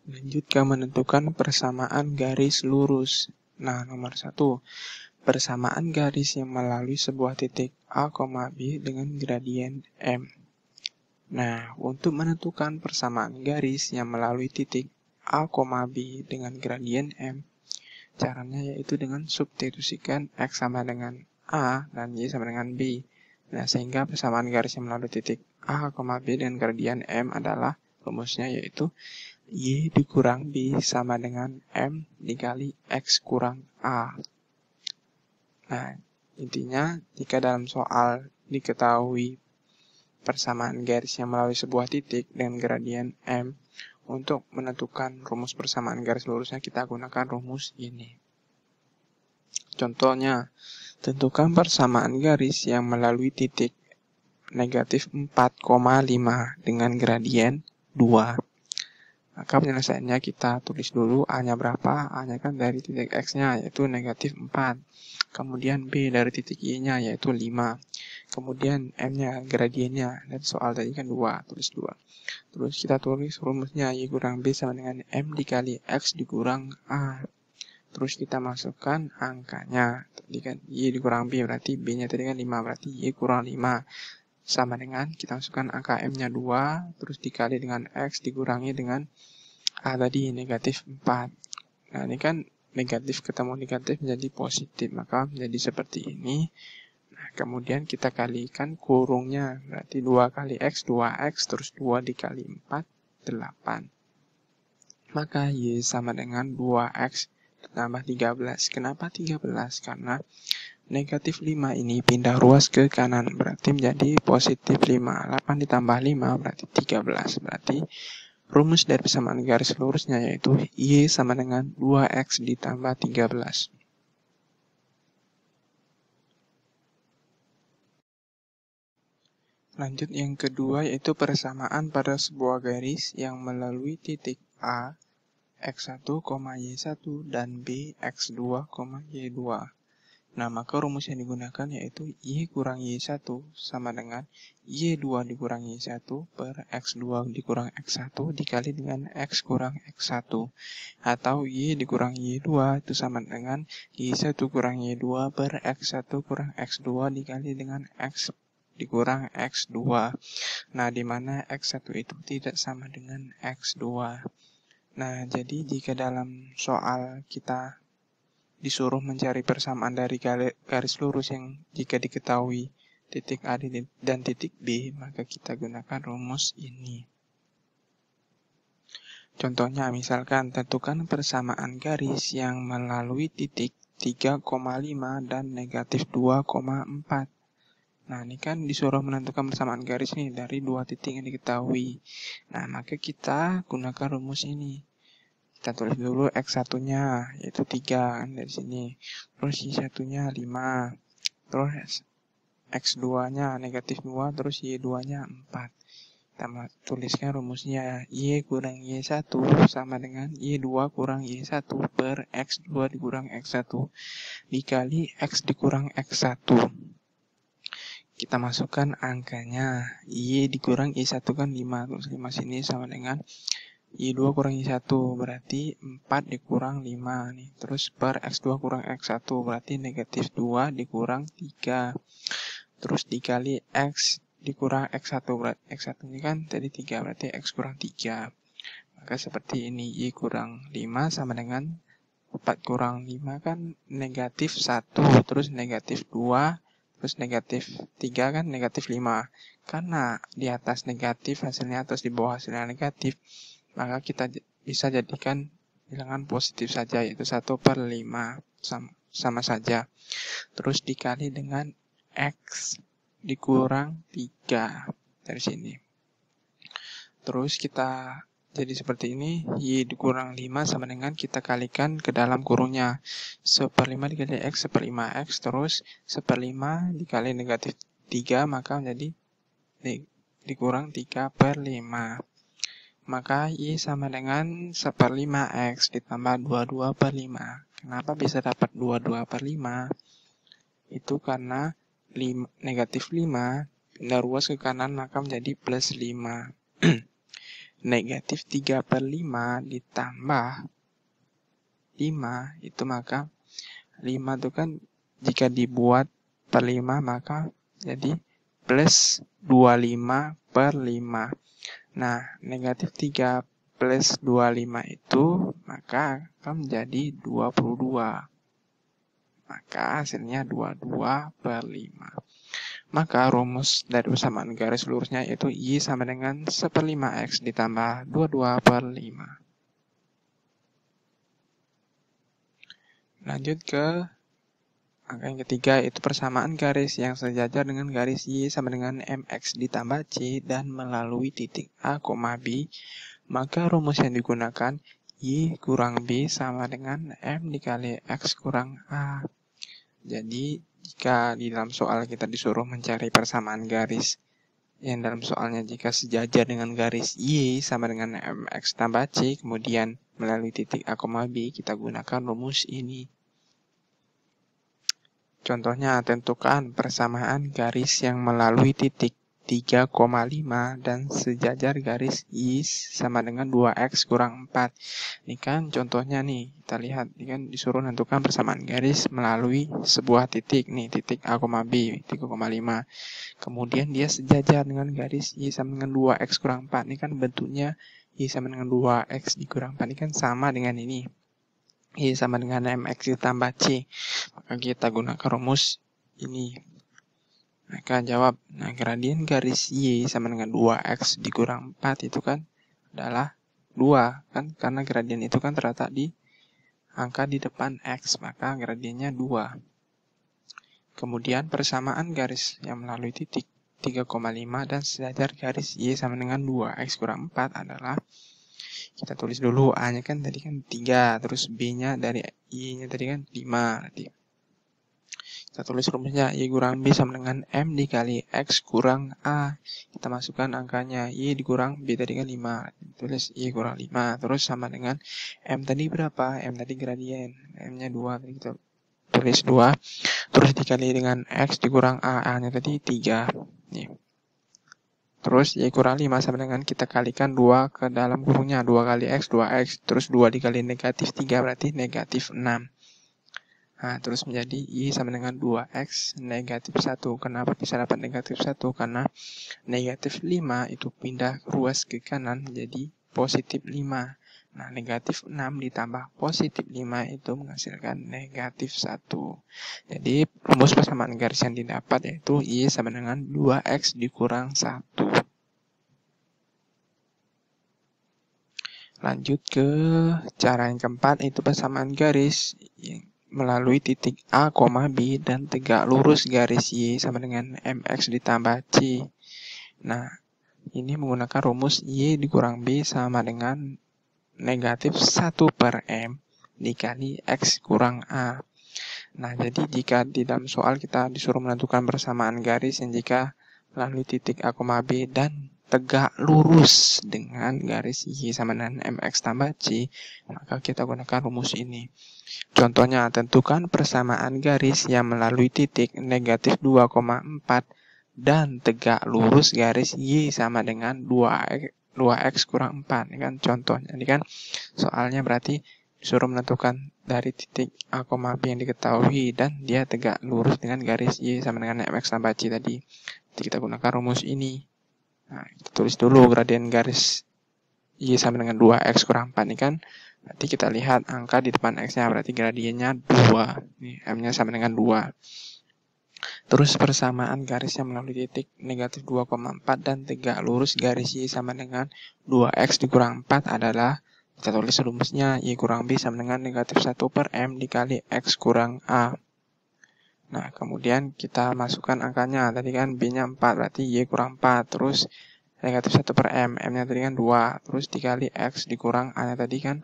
Lanjut ke menentukan persamaan garis lurus. Nah, nomor 1. Persamaan garis yang melalui sebuah titik A, B dengan gradien M. Nah, untuk menentukan persamaan garis yang melalui titik A, B dengan gradien M, caranya yaitu dengan substitusikan X sama dengan A dan Y sama dengan B. Nah, sehingga persamaan garis yang melalui titik A, B dengan gradien M adalah rumusnya yaitu Y dikurang B sama dengan M dikali X kurang A. Nah, intinya jika dalam soal diketahui persamaan garis yang melalui sebuah titik dengan gradien M, untuk menentukan rumus persamaan garis lurusnya kita gunakan rumus ini. Contohnya, tentukan persamaan garis yang melalui titik negatif 4,5 dengan gradien 2. Maka penyelesaiannya kita tulis dulu A-nya berapa. A-nya kan dari titik X-nya yaitu negatif 4. Kemudian B dari titik Y-nya yaitu 5. Kemudian M-nya gradiennya. Dan soal tadi kan 2. Tulis 2. Terus kita tulis rumusnya Y kurang B sama dengan M dikali X dikurang A. Terus kita masukkan angkanya. Tadi kan Y dikurang B berarti B-nya tadi kan 5. Berarti Y kurang 5. Sama dengan kita masukkan angka M-nya 2, terus dikali dengan X dikurangi dengan A tadi negatif 4. Nah, ini kan negatif ketemu negatif menjadi positif, maka menjadi seperti ini. Nah, kemudian kita kalikan kurungnya, berarti 2 kali X, 2X, terus 2 dikali 4, 8. Maka Y sama dengan 2X ditambah 13. Kenapa 13? Karena negatif 5 ini pindah ruas ke kanan, berarti menjadi positif 5. 8 ditambah 5 berarti 13. Berarti rumus dari persamaan garis lurusnya yaitu Y sama dengan 2X ditambah 13. Lanjut yang kedua yaitu persamaan pada sebuah garis yang melalui titik A, X1, Y1 dan B, X2, Y2. Nah, maka rumus yang digunakan yaitu Y kurang Y1 sama dengan Y2 dikurang Y1 per X2 dikurang X1 dikali dengan X kurang X1. Atau Y dikurang Y2 itu sama dengan Y1 kurang Y2 per X1 kurang X2 dikali dengan X dikurang X2. Nah, di mana X1 itu tidak sama dengan X2. Nah, jadi jika dalam soal kita disuruh mencari persamaan dari garis lurus yang jika diketahui titik A dan titik B, maka kita gunakan rumus ini. Contohnya, misalkan tentukan persamaan garis yang melalui titik 3,5 dan negatif 2,4. Nah, ini kan disuruh menentukan persamaan garis nih dari dua titik yang diketahui. Nah, maka kita gunakan rumus ini. Kita tulis dulu X1-nya, yaitu 3 kan dari sini. Terus Y1-nya 5. Terus X2-nya negatif 2, terus Y2-nya 4. Kita tuliskan rumusnya Y kurang Y1 sama dengan Y2 kurang Y1 per X2 dikurang X1 dikali X dikurang X1. Kita masukkan angkanya. Y dikurang Y1 kan 5. Terus 5 sini sama dengan Y2 kurang Y1 berarti 4 dikurang 5 nih. Terus per X2 kurang X1 berarti negatif 2 dikurang 3. Terus dikali X dikurang X1 berarti X1 ini kan tadi 3 berarti X kurang 3. Maka seperti ini Y kurang 5 sama dengan 4 kurang 5 kan negatif 1. Terus negatif 2. Terus negatif 3 kan negatif 5. Karena di atas negatif hasilnya terus di bawah hasilnya negatif, maka kita bisa jadikan bilangan positif saja, yaitu 1/5 sama saja. Terus dikali dengan X dikurang 3 dari sini. Terus kita jadi seperti ini, Y dikurang 5 sama dengan kita kalikan ke dalam kurungnya. 1/5 dikali X, 1/5X, terus 1/5 dikali negatif 3, maka menjadi dikurang 3/5. Maka Y sama dengan 1/5X ditambah 22/5. Kenapa bisa dapat 22/5? Itu karena negatif 5 pindah ruas ke kanan maka menjadi plus 5. negatif 3/5 ditambah 5 itu maka 5 itu kan jika dibuat per 5 maka jadi plus 25/5. Nah, negatif 3 plus 25 itu maka akan menjadi 22. Maka hasilnya 22/5. Maka rumus dari persamaan garis lurusnya yaitu Y sama dengan 1/5X ditambah 22/5. Lanjut ke angka yang ketiga, yaitu persamaan garis yang sejajar dengan garis Y sama dengan MX ditambah C dan melalui titik A, B. Maka rumus yang digunakan Y kurang B sama dengan M dikali X kurang A. Jadi, jika di dalam soal kita disuruh mencari persamaan garis yang dalam soalnya jika sejajar dengan garis Y sama dengan MX tambah C, kemudian melalui titik A, B, kita gunakan rumus ini. Contohnya, tentukan persamaan garis yang melalui titik 3,5 dan sejajar garis Y sama dengan 2X kurang 4. Ini kan contohnya nih, kita lihat, ini kan disuruh menentukan persamaan garis melalui sebuah titik, nih titik A, B, 3,5. Kemudian dia sejajar dengan garis Y sama dengan 2X kurang 4. Ini kan bentuknya Y sama dengan 2X dikurang 4, ini kan sama dengan ini. Y sama dengan MX ditambah C. Maka kita gunakan rumus ini. Maka jawab, nah gradien garis Y sama dengan 2X dikurang 4 itu kan adalah 2. Kan? Karena gradien itu kan terletak di angka di depan X, maka gradiennya 2. Kemudian persamaan garis yang melalui titik 3,5 dan sejajar garis Y sama dengan 2X kurang 4 adalah, kita tulis dulu A-nya kan tadi kan 3, terus B-nya dari Y-nya tadi kan 5. Nanti kita tulis rumusnya Y kurang B sama dengan M dikali X kurang A. Kita masukkan angkanya, Y dikurang B tadi kan 5. Tulis Y kurang 5. Terus sama dengan M tadi berapa? M tadi gradien. M-nya 2. Tadi kita tulis 2. Terus dikali dengan X dikurang A. A-nya tadi 3. Nih. Terus Y kurang 5 sama dengan kita kalikan 2 ke dalam kurungnya. 2 kali X, 2X. Terus 2 dikali negatif 3 berarti negatif 6. Nah, terus menjadi Y sama dengan 2X negatif 1. Kenapa bisa dapat negatif 1? Karena negatif 5 itu pindah ruas ke kanan jadi positif 5. Nah, negatif 6 ditambah positif 5 itu menghasilkan negatif 1. Jadi, rumus persamaan garis yang didapat yaitu Y sama dengan 2X dikurang 1. Lanjut ke cara yang keempat, yaitu persamaan garis yang melalui titik A, B dan tegak lurus garis Y sama dengan MX ditambah C. Nah, ini menggunakan rumus Y dikurang B sama dengan negatif 1/M dikali X kurang A. Nah, jadi jika di dalam soal kita disuruh menentukan persamaan garis yang jika melalui titik A, B dan tegak lurus dengan garis Y sama dengan MX tambah C, maka kita gunakan rumus ini. Contohnya, tentukan persamaan garis yang melalui titik negatif 2,4 dan tegak lurus garis Y sama dengan 2X kurang 4. Ini kan contohnya. Ini kan soalnya berarti disuruh menentukan dari titik A, B yang diketahui dan dia tegak lurus dengan garis Y sama dengan MX tambah C tadi. Jadi kita gunakan rumus ini. Nah, kita tulis dulu gradien garis Y sama dengan 2X kurang 4 ini kan. Nanti kita lihat angka di depan X-nya, berarti gradiennya 2. Ini M-nya sama dengan 2. Terus persamaan garis yang melalui titik negatif 2,4 dan tegak lurus garis Y sama dengan 2X dikurang 4 adalah, kita tulis rumusnya Y kurang B sama dengan negatif 1/M dikali X kurang A. Nah, kemudian kita masukkan angkanya. Tadi kan B-nya 4, berarti Y kurang 4. Terus negatif 1/M. M-nya tadi kan 2. Terus dikali X dikurang A-nya tadi kan.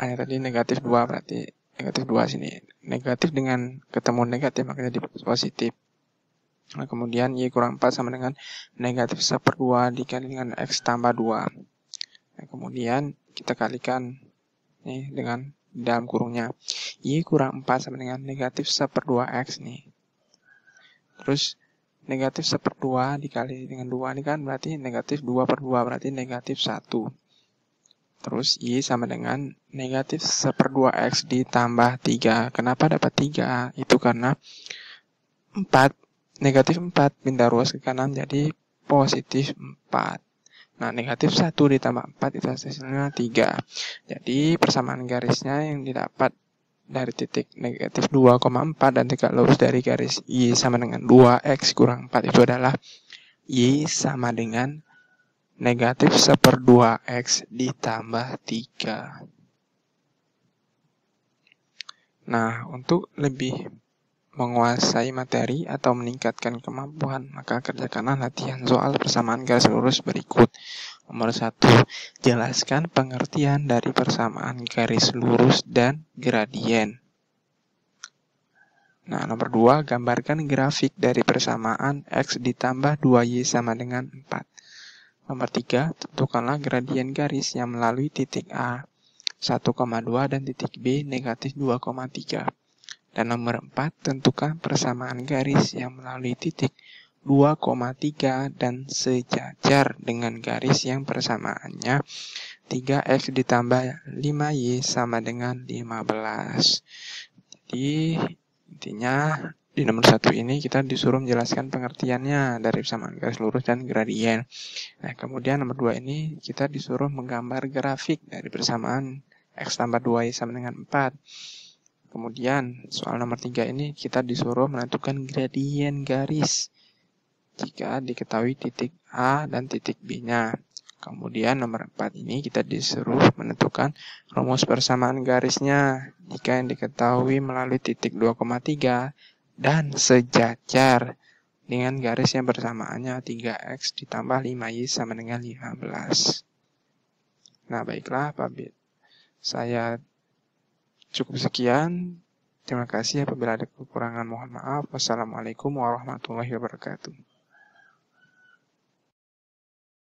A-nya tadi negatif 2, berarti negatif 2 sini. Negatif dengan ketemu negatif, makanya jadi positif. Nah, kemudian Y kurang 4 sama dengan negatif 1/2 dikali dengan X tambah 2. Nah, kemudian kita kalikan nih dengan dalam kurungnya. Y kurang 4 sama dengan negatif 1/2X nih. Terus negatif 1/2 dikali dengan 2 ini kan berarti negatif 2/2, berarti negatif 1. Terus Y sama dengan negatif 1/2X ditambah 3. Kenapa dapat 3? Itu karena 4, negatif 4 pindah ruas ke kanan jadi positif 4. Nah, negatif 1 ditambah 4 itu hasilnya 3. Jadi persamaan garisnya yang didapat dari titik negatif 2,4 dan tegak lurus dari garis Y sama dengan 2X kurang 4 itu adalah Y sama dengan negatif 1/2X ditambah 3. Nah, untuk lebih menguasai materi atau meningkatkan kemampuan, maka kerjakanlah latihan soal persamaan garis lurus berikut. Nomor 1, jelaskan pengertian dari persamaan garis lurus dan gradien. Nah, nomor 2, gambarkan grafik dari persamaan X ditambah 2Y sama dengan 4. Nomor 3, tentukanlah gradien garis yang melalui titik A 1,2 dan titik B negatif 2,3. Dan nomor 4, tentukan persamaan garis yang melalui titik 2,3 dan sejajar dengan garis yang persamaannya 3X ditambah 5Y sama dengan 15. Jadi, intinya di nomor 1 ini kita disuruh menjelaskan pengertiannya dari persamaan garis lurus dan gradien. Nah, kemudian nomor 2 ini kita disuruh menggambar grafik dari persamaan X tambah 2Y sama dengan 4. Kemudian soal nomor 3 ini kita disuruh menentukan gradien garis jika diketahui titik A dan titik B-nya. Kemudian nomor 4 ini kita disuruh menentukan rumus persamaan garisnya jika yang diketahui melalui titik 2,3 dan sejajar dengan garis yang persamaannya 3X ditambah 5Y sama dengan 15. Nah, baiklah, saya cukup sekian. Terima kasih. Apabila ada kekurangan mohon maaf. Wassalamualaikum warahmatullahi wabarakatuh.